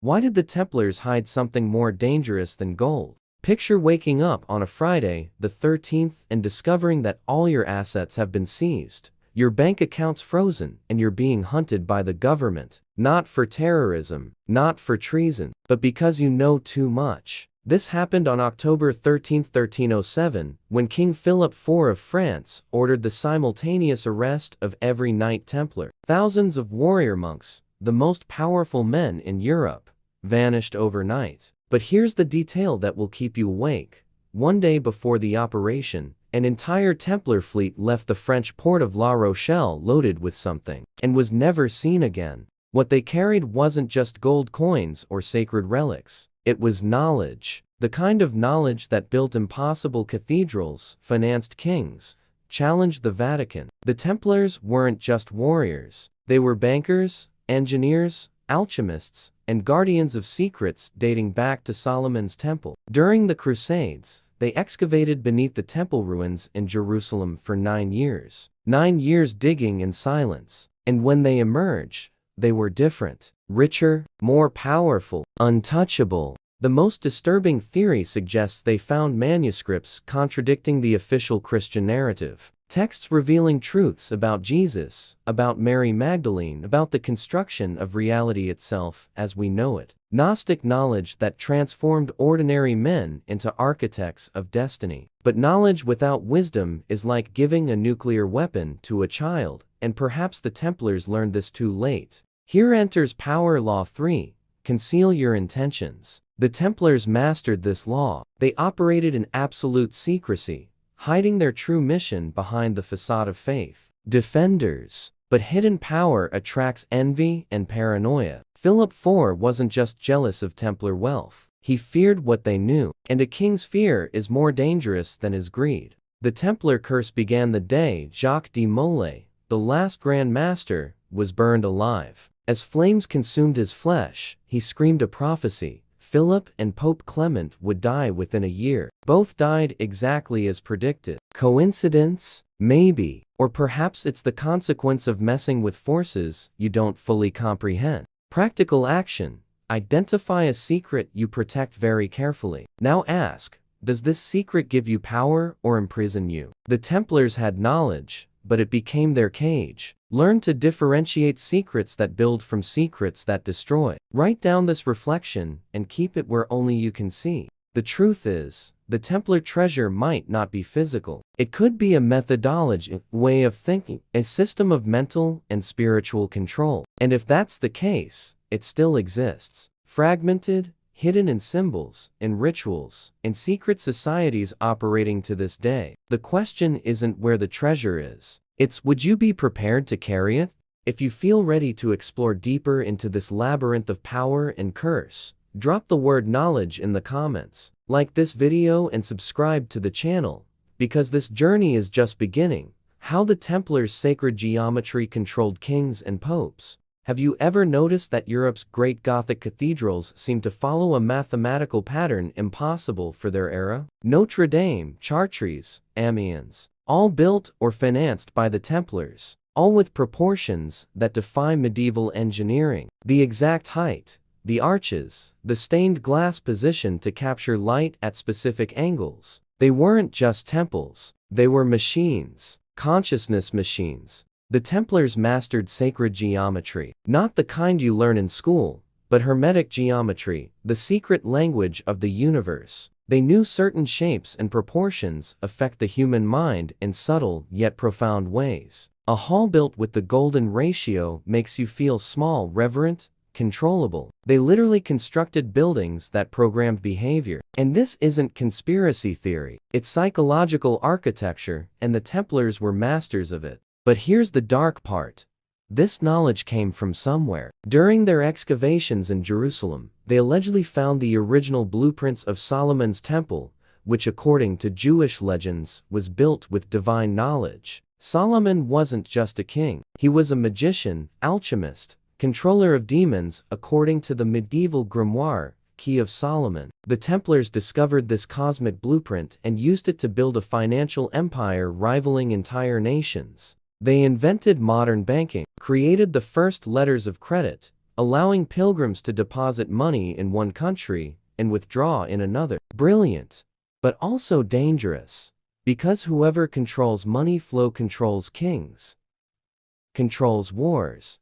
Why did the Templars hide something more dangerous than gold? Picture waking up on a Friday, the 13th, and discovering that all your assets have been seized, your bank accounts frozen, and you're being hunted by the government. Not for terrorism, not for treason, but because you know too much. This happened on October 13, 1307, when King Philip IV of France ordered the simultaneous arrest of every Knight Templar. Thousands of warrior monks, the most powerful men in Europe, vanished overnight. But here's the detail that will keep you awake. One day before the operation, an entire Templar fleet left the French port of La Rochelle loaded with something, and was never seen again. What they carried wasn't just gold coins or sacred relics. It was knowledge. The kind of knowledge that built impossible cathedrals, financed kings, challenged the Vatican. The Templars weren't just warriors. They were bankers, engineers, alchemists, and guardians of secrets dating back to Solomon's temple. During the Crusades, they excavated beneath the temple ruins in Jerusalem for 9 years. 9 years digging in silence. And when they emerged, they were different. Richer, more powerful, untouchable. The most disturbing theory suggests they found manuscripts contradicting the official Christian narrative. Texts revealing truths about Jesus, about Mary Magdalene, about the construction of reality itself as we know it. Gnostic knowledge that transformed ordinary men into architects of destiny. But knowledge without wisdom is like giving a nuclear weapon to a child, and perhaps the Templars learned this too late. Here enters Power Law 3, conceal your intentions. The Templars mastered this law. They operated in absolute secrecy, hiding their true mission behind the facade of faith. Defenders. But hidden power attracts envy and paranoia. Philip IV wasn't just jealous of Templar wealth. He feared what they knew. And a king's fear is more dangerous than his greed. The Templar curse began the day Jacques de Molay, the last Grand Master, was burned alive. As flames consumed his flesh, he screamed a prophecy. Philip and Pope Clement would die within a year. Both died exactly as predicted. Coincidence? Maybe. Or perhaps it's the consequence of messing with forces you don't fully comprehend. Practical action. Identify a secret you protect very carefully. Now ask, does this secret give you power or imprison you? The Templars had knowledge, but it became their cage. Learn to differentiate secrets that build from secrets that destroy. Write down this reflection and keep it where only you can see. The truth is, the Templar treasure might not be physical. It could be a methodology, way of thinking, a system of mental and spiritual control. And if that's the case, it still exists. Fragmented, hidden in symbols, in rituals, in secret societies operating to this day. The question isn't where the treasure is. It's, would you be prepared to carry it? If you feel ready to explore deeper into this labyrinth of power and curse, drop the word knowledge in the comments. Like this video and subscribe to the channel, because this journey is just beginning. How the Templars' sacred geometry controlled kings and popes. Have you ever noticed that Europe's great Gothic cathedrals seem to follow a mathematical pattern impossible for their era? Notre Dame, Chartres, Amiens, all built or financed by the Templars, all with proportions that defy medieval engineering. The exact height, the arches, the stained glass position to capture light at specific angles. They weren't just temples, they were machines, consciousness machines. The Templars mastered sacred geometry, not the kind you learn in school, but Hermetic geometry, the secret language of the universe. They knew certain shapes and proportions affect the human mind in subtle yet profound ways. A hall built with the golden ratio makes you feel small, reverent, controllable. They literally constructed buildings that programmed behavior. And this isn't conspiracy theory, it's psychological architecture, and the Templars were masters of it. But here's the dark part. This knowledge came from somewhere. During their excavations in Jerusalem, they allegedly found the original blueprints of Solomon's temple, which according to Jewish legends was built with divine knowledge. Solomon wasn't just a king, he was a magician, alchemist, controller of demons according to the medieval grimoire, Key of Solomon. The Templars discovered this cosmic blueprint and used it to build a financial empire rivaling entire nations. They invented modern banking, created the first letters of credit, allowing pilgrims to deposit money in one country and withdraw in another. Brilliant, but also dangerous, because whoever controls money flow controls kings, controls wars,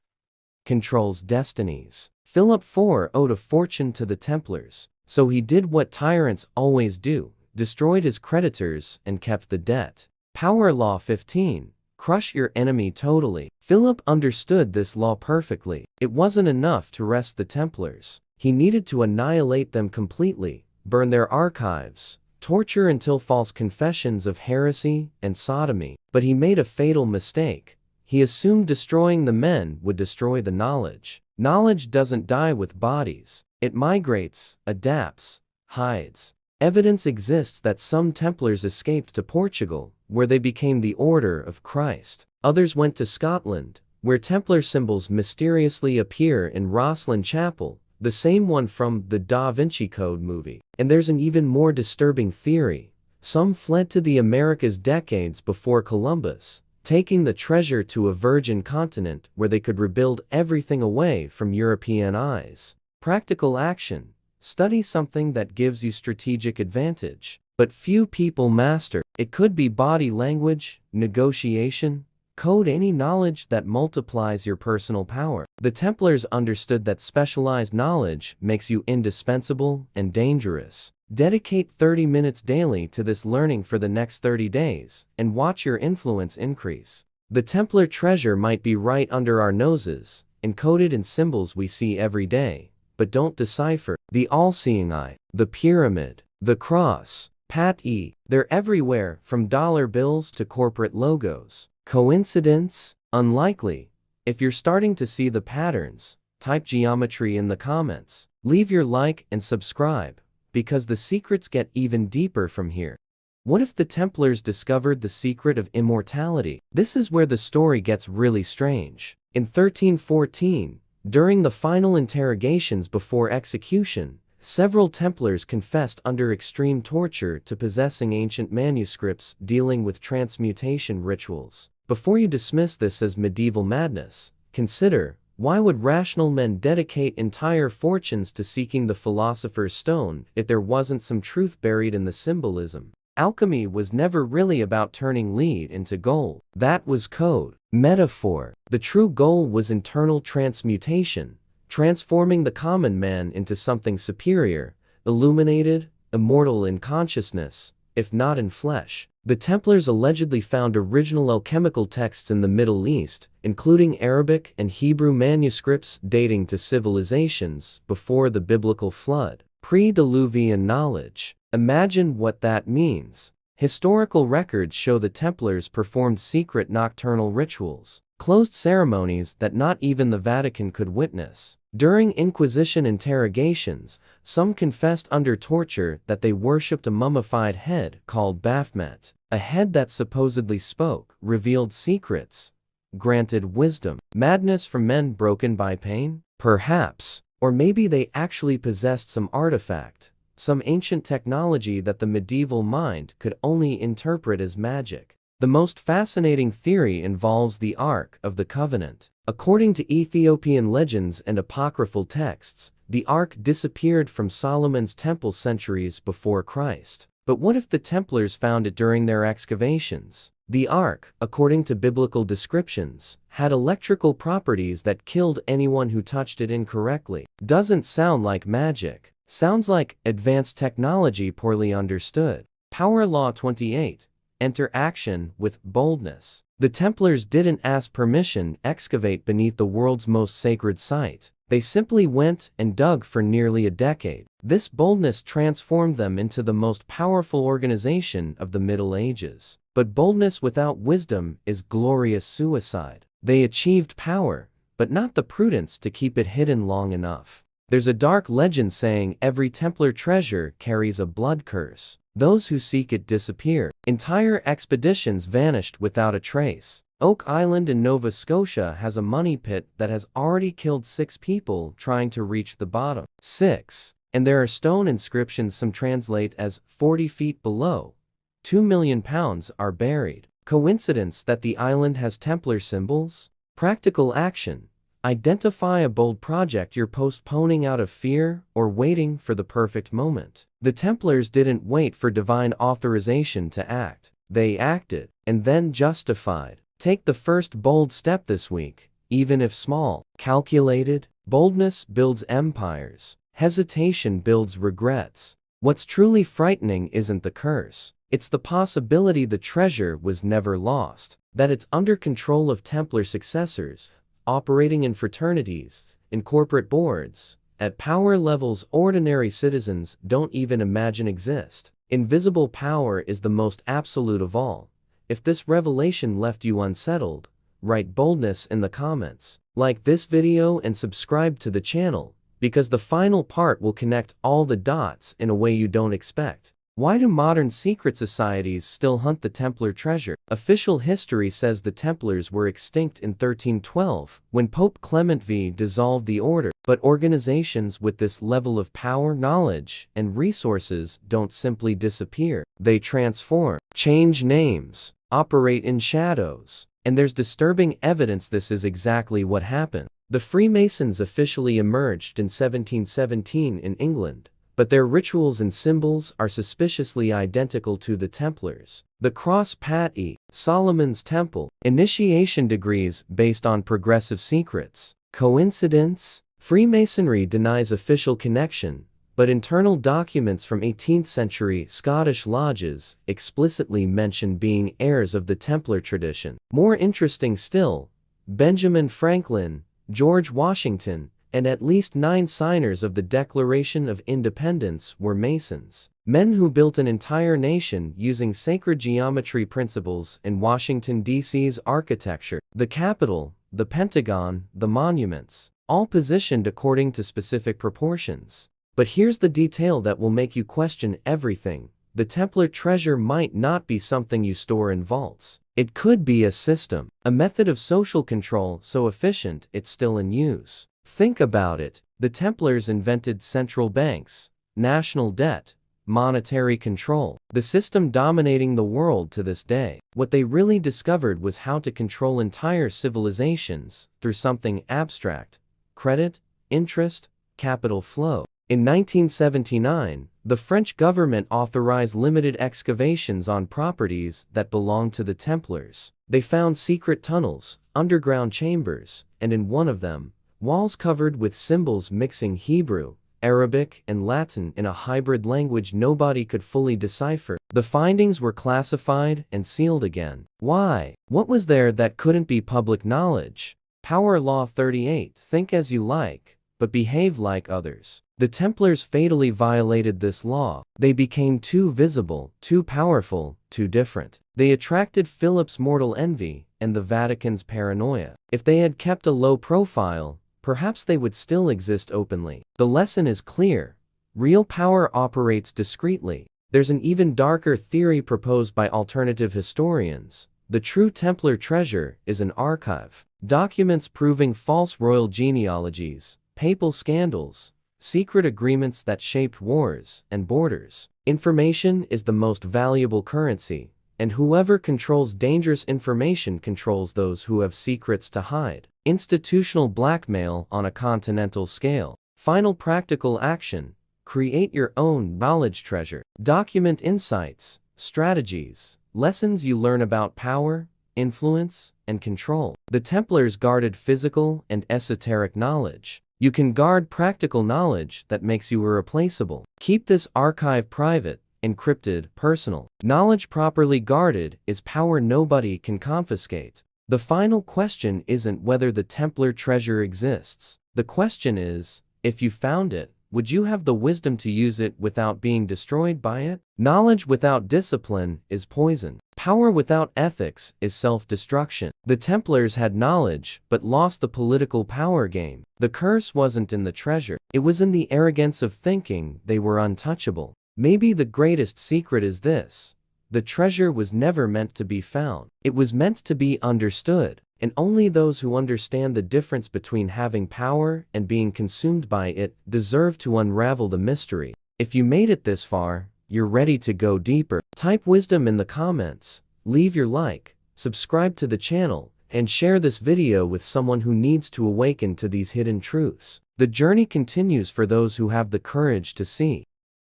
controls destinies. Philip IV owed a fortune to the Templars, so he did what tyrants always do, destroyed his creditors and kept the debt. Power Law 15. Crush your enemy totally. Philip understood this law perfectly. It wasn't enough to arrest the Templars. He needed to annihilate them completely, burn their archives, torture until false confessions of heresy and sodomy. But he made a fatal mistake. He assumed destroying the men would destroy the knowledge. Knowledge doesn't die with bodies. It migrates, adapts, hides. Evidence exists that some Templars escaped to Portugal, where they became the Order of Christ. Others went to Scotland, where Templar symbols mysteriously appear in Rosslyn Chapel, the same one from the Da Vinci Code movie. And there's an even more disturbing theory. Some fled to the Americas decades before Columbus, taking the treasure to a virgin continent where they could rebuild everything away from European eyes. Practical action. Study something that gives you strategic advantage, but few people master. It could be body language, negotiation, code, any knowledge that multiplies your personal power. The Templars understood that specialized knowledge makes you indispensable and dangerous. Dedicate 30 minutes daily to this learning for the next 30 days, and watch your influence increase. The Templar treasure might be right under our noses, encoded in symbols we see every day, but don't decipher. The all-seeing eye, the pyramid, the cross, Pat E. They're everywhere, from dollar bills to corporate logos. Coincidence? Unlikely. If you're starting to see the patterns, type geometry in the comments. Leave your like and subscribe, because the secrets get even deeper from here. What if the Templars discovered the secret of immortality? This is where the story gets really strange. In 1314, during the final interrogations before execution, several Templars confessed under extreme torture to possessing ancient manuscripts dealing with transmutation rituals. Before you dismiss this as medieval madness, consider, why would rational men dedicate entire fortunes to seeking the philosopher's stone if there wasn't some truth buried in the symbolism? Alchemy was never really about turning lead into gold. That was code, metaphor. The true goal was internal transmutation, transforming the common man into something superior, illuminated, immortal in consciousness, if not in flesh. The Templars allegedly found original alchemical texts in the Middle East, including Arabic and Hebrew manuscripts dating to civilizations before the biblical flood. Pre-Diluvian knowledge. Imagine what that means. Historical records show the Templars performed secret nocturnal rituals, closed ceremonies that not even the Vatican could witness. During Inquisition interrogations, some confessed under torture that they worshipped a mummified head called Baphomet, a head that supposedly spoke, revealed secrets, granted wisdom. Madness from men broken by pain? Perhaps. Or maybe they actually possessed some artifact, some ancient technology that the medieval mind could only interpret as magic. The most fascinating theory involves the Ark of the Covenant. According to Ethiopian legends and apocryphal texts, the Ark disappeared from Solomon's temple centuries before Christ. But what if the Templars found it during their excavations? The Ark, according to biblical descriptions, had electrical properties that killed anyone who touched it incorrectly. Doesn't sound like magic. Sounds like advanced technology poorly understood. Power Law 28. Enter action with boldness. The Templars didn't ask permission to excavate beneath the world's most sacred site. They simply went and dug for nearly a decade. This boldness transformed them into the most powerful organization of the Middle Ages. But boldness without wisdom is glorious suicide. They achieved power, but not the prudence to keep it hidden long enough. There's a dark legend saying every Templar treasure carries a blood curse. Those who seek it disappear. Entire expeditions vanished without a trace. Oak Island in Nova Scotia has a money pit that has already killed 6 people trying to reach the bottom. 6. And there are stone inscriptions some translate as 40 feet below. 2 million pounds are buried. Coincidence that the island has Templar symbols? Practical action. Identify a bold project you're postponing out of fear or waiting for the perfect moment. The Templars didn't wait for divine authorization to act. They acted, and then justified. Take the first bold step this week, even if small. Calculated boldness builds empires. Hesitation builds regrets. What's truly frightening isn't the curse. It's the possibility the treasure was never lost, that it's under control of Templar successors, operating in fraternities, in corporate boards, at power levels ordinary citizens don't even imagine exist. Invisible power is the most absolute of all. If this revelation left you unsettled, write boldness in the comments. Like this video and subscribe to the channel, because the final part will connect all the dots in a way you don't expect. Why do modern secret societies still hunt the Templar treasure? Official history says the Templars were extinct in 1312, when Pope Clement V dissolved the order. But organizations with this level of power, knowledge, and resources don't simply disappear. They transform, change names, operate in shadows. And there's disturbing evidence this is exactly what happened. The Freemasons officially emerged in 1717 in England, but their rituals and symbols are suspiciously identical to the Templars. The cross patty, Solomon's Temple, initiation degrees based on progressive secrets. Coincidence? Freemasonry denies official connection, but internal documents from 18th century Scottish lodges explicitly mention being heirs of the Templar tradition. More interesting still, Benjamin Franklin, George Washington, and at least 9 signers of the Declaration of Independence were Masons. Men who built an entire nation using sacred geometry principles in Washington, D.C.'s architecture, the Capitol, the Pentagon, the monuments, all positioned according to specific proportions. But here's the detail that will make you question everything. The Templar treasure might not be something you store in vaults. It could be a system, a method of social control so efficient it's still in use. Think about it. The Templars invented central banks, national debt, monetary control, the system dominating the world to this day. What they really discovered was how to control entire civilizations through something abstract: credit, interest, capital flow. In 1979, the French government authorized limited excavations on properties that belonged to the Templars. They found secret tunnels, underground chambers, and in one of them, walls covered with symbols mixing Hebrew, Arabic, and Latin in a hybrid language nobody could fully decipher. The findings were classified and sealed again. Why? What was there that couldn't be public knowledge? Power Law 38: think as you like, but behave like others. The Templars fatally violated this law. They became too visible, too powerful, too different. They attracted Philip's mortal envy and the Vatican's paranoia. If they had kept a low profile, perhaps they would still exist openly. The lesson is clear. Real power operates discreetly. There's an even darker theory proposed by alternative historians. The true Templar treasure is an archive. Documents proving false royal genealogies, papal scandals, secret agreements that shaped wars and borders. Information is the most valuable currency, and whoever controls dangerous information controls those who have secrets to hide. Institutional blackmail on a continental scale. Final practical action: create your own knowledge treasure. Document insights, strategies, lessons you learn about power, influence, and control. The Templars guarded physical and esoteric knowledge. You can guard practical knowledge that makes you irreplaceable. Keep this archive private, encrypted, personal. Knowledge properly guarded is power nobody can confiscate. The final question isn't whether the Templar treasure exists. The question is, if you found it, would you have the wisdom to use it without being destroyed by it? Knowledge without discipline is poison. Power without ethics is self-destruction. The Templars had knowledge, but lost the political power game. The curse wasn't in the treasure. It was in the arrogance of thinking they were untouchable. Maybe the greatest secret is this: the treasure was never meant to be found. It was meant to be understood, and only those who understand the difference between having power and being consumed by it deserve to unravel the mystery. If you made it this far, you're ready to go deeper. Type wisdom in the comments, leave your like, subscribe to the channel, and share this video with someone who needs to awaken to these hidden truths. The journey continues for those who have the courage to see.